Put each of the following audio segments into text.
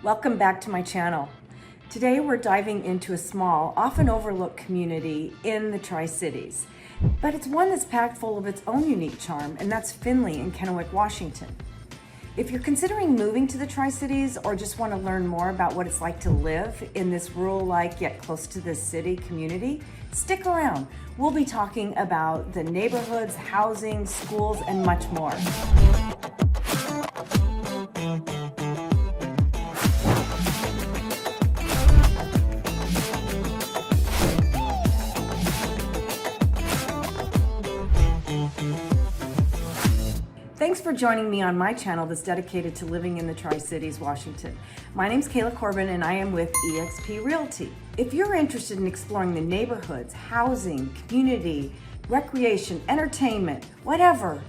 Welcome back to my channel. Today we're diving into a small, often overlooked community in the Tri-Cities, but it's one that's packed full of its own unique charm, and that's Finley in Kennewick, Washington. If you're considering moving to the Tri-Cities or just want to learn more about what it's like to live in this rural-like yet close to the city community, stick around. We'll be talking about the neighborhoods, housing, schools, and much more. Thanks for joining me on my channel that's dedicated to living in the Tri-Cities, Washington. My name's Kayla Corbin and I am with eXp Realty. If you're interested in exploring the neighborhoods, housing, community, recreation, entertainment, whatever,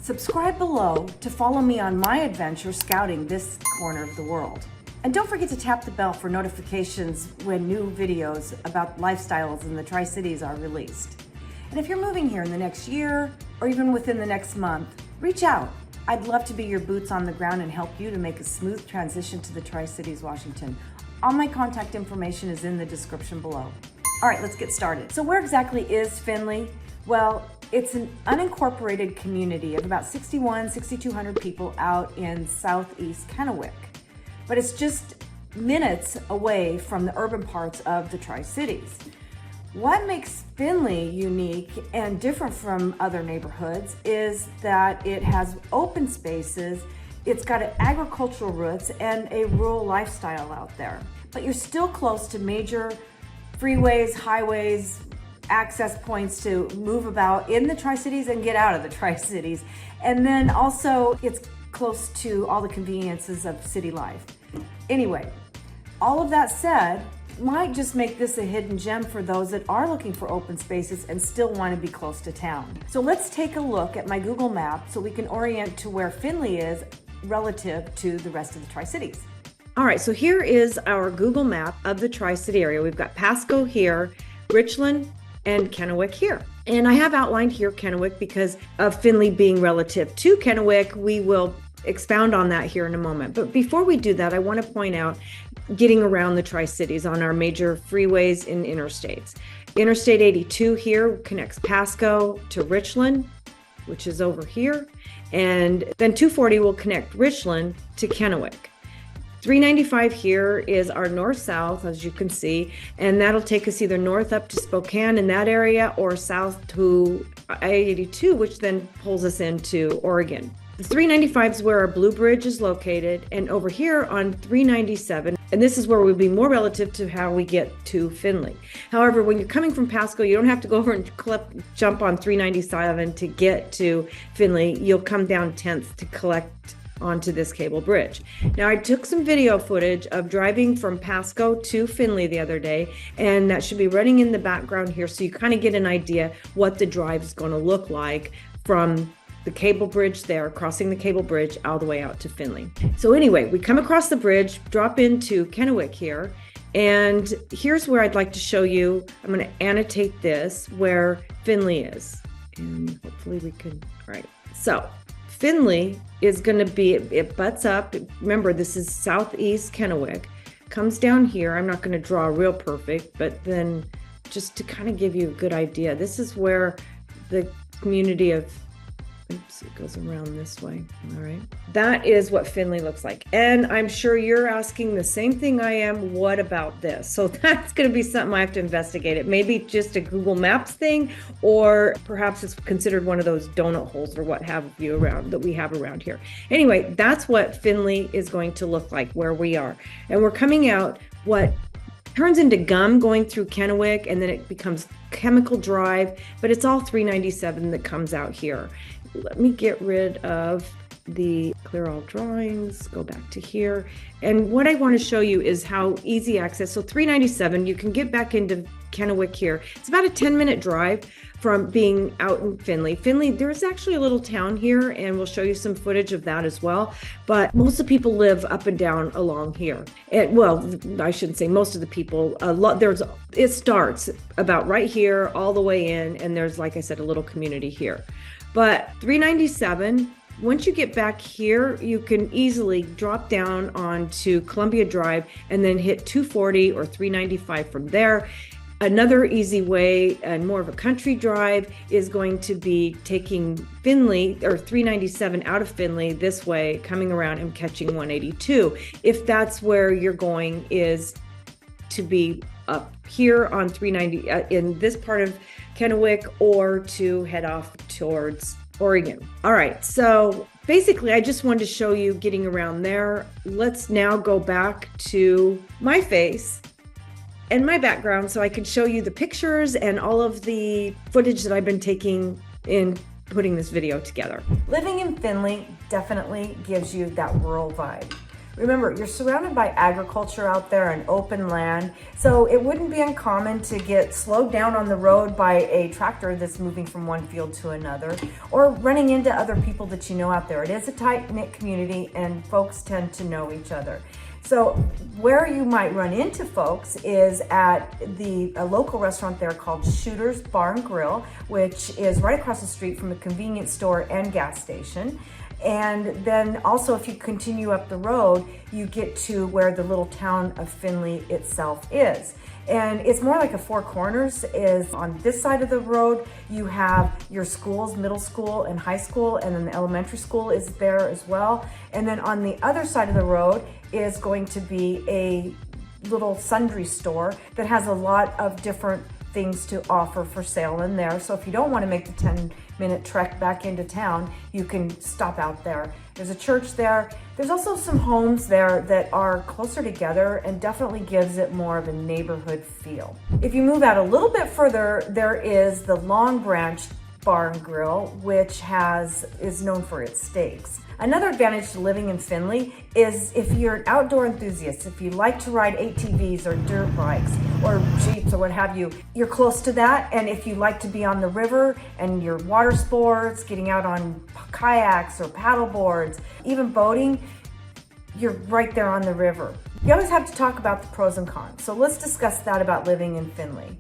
subscribe below to follow me on my adventure scouting this corner of the world. And don't forget to tap the bell for notifications when new videos about lifestyles in the Tri-Cities are released. And if you're moving here in the next year or even within the next month, reach out. I'd love to be your boots on the ground and help you to make a smooth transition to the Tri-Cities, Washington. All my contact information is in the description below. All right, let's get started. So where exactly is Finley? Well, it's an unincorporated community of about 6,200 people out in southeast Kennewick. But it's just minutes away from the urban parts of the Tri-Cities. What makes Finley unique and different from other neighborhoods is that it has open spaces, it's got an agricultural roots and a rural lifestyle out there. But you're still close to major freeways, highways, access points to move about in the Tri-Cities and get out of the Tri-Cities. And then also it's close to all the conveniences of city life. Anyway, all of that said, might just make this a hidden gem for those that are looking for open spaces and still want to be close to town. So let's take a look at my Google map so we can orient to where Finley is relative to the rest of the Tri-Cities. All right, so here is our Google map of the Tri-City area. We've got Pasco here, Richland, and Kennewick here. And I have outlined here Kennewick because of Finley being relative to Kennewick. We will expound on that here in a moment. But before we do that, I want to point out getting around the Tri-Cities on our major freeways and interstates. Interstate 82 here connects Pasco to Richland, which is over here. And then 240 will connect Richland to Kennewick. 395 here is our north-south, as you can see, and that'll take us either north up to Spokane in that area or south to I-82, which then pulls us into Oregon. The 395 is where our Blue Bridge is located, and over here on 397, and this is where we'll be more relative to how we get to Finley. However, when you're coming from Pasco, you don't have to go over and jump on 397 to get to Finley. You'll come down 10th to collect onto this cable bridge. Now, I took some video footage of driving from Pasco to Finley the other day, and that should be running in the background here so you kind of get an idea what the drive is going to look like from the cable bridge there, crossing the cable bridge all the way out to Finley. So anyway, we come across the bridge, drop into Kennewick here, and here's where I'd like to show you. I'm going to annotate this where Finley is, and hopefully we can, all right. So Finley is going to be, it butts up. Remember, this is southeast Kennewick, comes down here. I'm not going to draw real perfect, but then just to kind of give you a good idea, this is where the community of, oops, it goes around this way. All right. That is what Finley looks like. And I'm sure you're asking the same thing I am. What about this? So that's going to be something I have to investigate. It may be just a Google Maps thing, or perhaps it's considered one of those donut holes or what have you around that we have around here. Anyway, that's what Finley is going to look like where we are. And we're coming out what turns into gum going through Kennewick, and then it becomes Chemical Drive, but it's all 397 that comes out here. Let me get rid of the clear all drawings, go back to here. And what I want to show you is how easy access. So 397, you can get back into Kennewick here. It's about a 10-minute drive from being out in Finley. Finley, there's actually a little town here, and we'll show you some footage of that as well. But most of the people live up and down along here. And well, I shouldn't say most of the people. It starts about right here all the way in, and there's, like I said, a little community here. But 397 Once you get back here, you can easily drop down onto Columbia Drive and then hit 240 or 395 from there. Another easy way and more of a country drive is going to be taking Finley or 397 out of Finley this way, coming around and catching 182. If that's where you're going, is to be up here on 390 in this part of Kennewick, or to head off towards Oregon. All right, so basically I just wanted to show you getting around there. Let's now go back to my face and my background so I can show you the pictures and all of the footage that I've been taking in putting this video together. Living in Finley definitely gives you that rural vibe. Remember, you're surrounded by agriculture out there and open land, so it wouldn't be uncommon to get slowed down on the road by a tractor that's moving from one field to another, or running into other people that you know out there. It is a tight-knit community and folks tend to know each other. So where you might run into folks is at a local restaurant there called Shooter's Bar and Grill, which is right across the street from a convenience store and gas station. And then also, if you continue up the road, you get to where the little town of Finley itself is. And it's more like a four corners. Is on this side of the road, you have your schools, middle school and high school, and then the elementary school is there as well. And then on the other side of the road is going to be a little sundry store that has a lot of different things to offer for sale in there. So if you don't want to make the 10-minute trek back into town, you can stop out there. There's a church there. There's also some homes there that are closer together and definitely gives it more of a neighborhood feel. If you move out a little bit further, there is the Long Branch Bar and Grill, which is known for its steaks. Another advantage to living in Finley is if you're an outdoor enthusiast, if you like to ride ATVs or dirt bikes or Jeeps or what have you, you're close to that. And if you like to be on the river and your water sports, getting out on kayaks or paddle boards, even boating, you're right there on the river. You always have to talk about the pros and cons. So let's discuss that about living in Finley.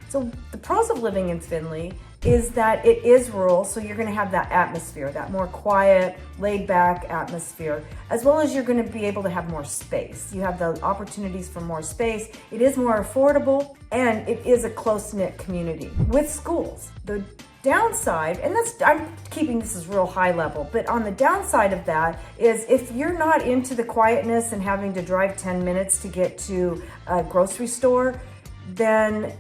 So the pros of living in Finley is that it is rural, so you're going to have that atmosphere, that more quiet, laid-back atmosphere, as well as you're going to be able to have more space. You have the opportunities for more space. It is more affordable, and it is a close-knit community with schools. The downside, and I'm keeping this as real high level, but on the downside of that is if you're not into the quietness and having to drive 10 minutes to get to a grocery store, then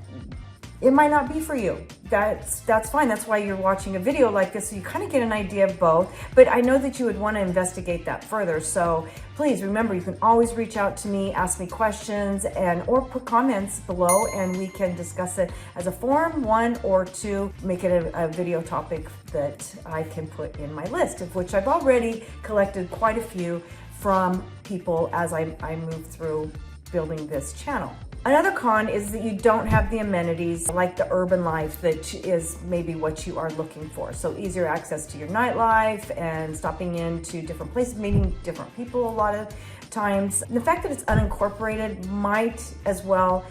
it might not be for you. That's fine. That's why you're watching a video like this, so you kind of get an idea of both. But I know that you would want to investigate that further. So please remember, you can always reach out to me, ask me questions, or put comments below, and we can discuss it as a forum, 1 or 2, make it a video topic that I can put in my list, of which I've already collected quite a few from people as I move through building this channel. Another con is that you don't have the amenities like the urban life that is maybe what you are looking for. So easier access to your nightlife and stopping into different places, meeting different people a lot of times. And the fact that it's unincorporated might as well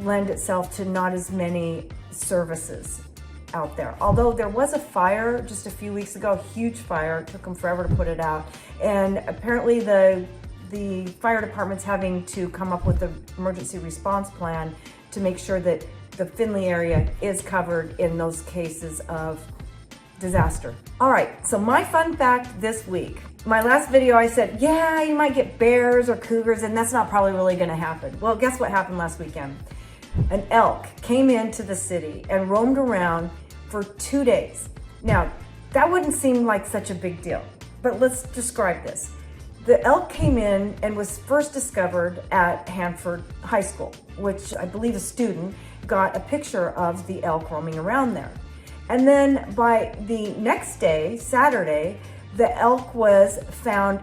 lend itself to not as many services out there. Although there was a fire just a few weeks ago, a huge fire, it took them forever to put it out. And apparently the fire department's having to come up with an emergency response plan to make sure that the Finley area is covered in those cases of disaster. All right, so my fun fact this week. My last video I said, yeah, you might get bears or cougars, and that's not probably really gonna happen. Well, guess what happened last weekend? An elk came into the city and roamed around for 2 days. Now, that wouldn't seem like such a big deal, but let's describe this. The elk came in and was first discovered at Hanford High School, which I believe a student got a picture of the elk roaming around there. And then by the next day, Saturday, the elk was found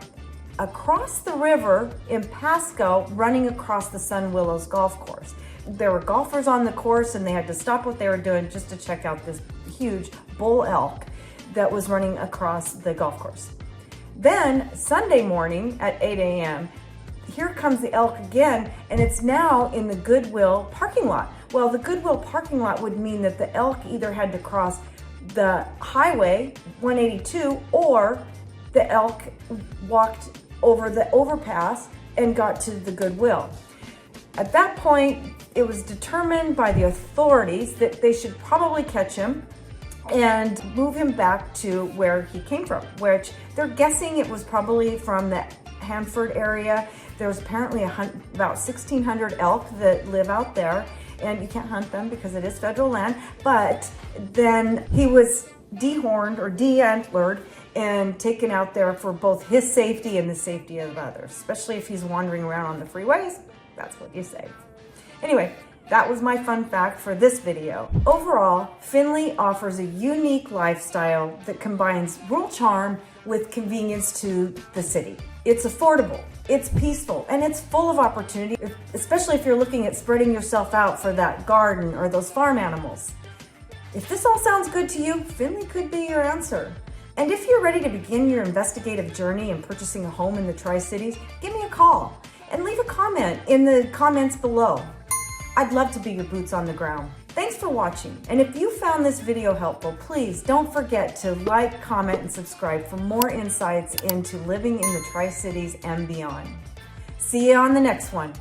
across the river in Pasco, running across the Sun Willows golf course. There were golfers on the course and they had to stop what they were doing just to check out this huge bull elk that was running across the golf course. Then Sunday morning at 8 a.m., here comes the elk again, and it's now in the Goodwill parking lot. Well, the Goodwill parking lot would mean that the elk either had to cross the highway 182 or the elk walked over the overpass and got to the Goodwill. At that point, it was determined by the authorities that they should probably catch him and move him back to where he came from, which they're guessing it was probably from the Hanford area. There's apparently about 1,600 elk that live out there, and you can't hunt them because it is federal land. But then he was dehorned or de-antlered and taken out there for both his safety and the safety of others, especially if he's wandering around on the freeways. That's what you say. Anyway, that was my fun fact for this video. Overall, Finley offers a unique lifestyle that combines rural charm with convenience to the city. It's affordable, it's peaceful, and it's full of opportunity, especially if you're looking at spreading yourself out for that garden or those farm animals. If this all sounds good to you, Finley could be your answer. And if you're ready to begin your investigative journey in purchasing a home in the Tri-Cities, give me a call and leave a comment in the comments below. I'd love to be your boots on the ground. Thanks for watching. And if you found this video helpful, please don't forget to like, comment, and subscribe for more insights into living in the Tri-Cities and beyond. See you on the next one.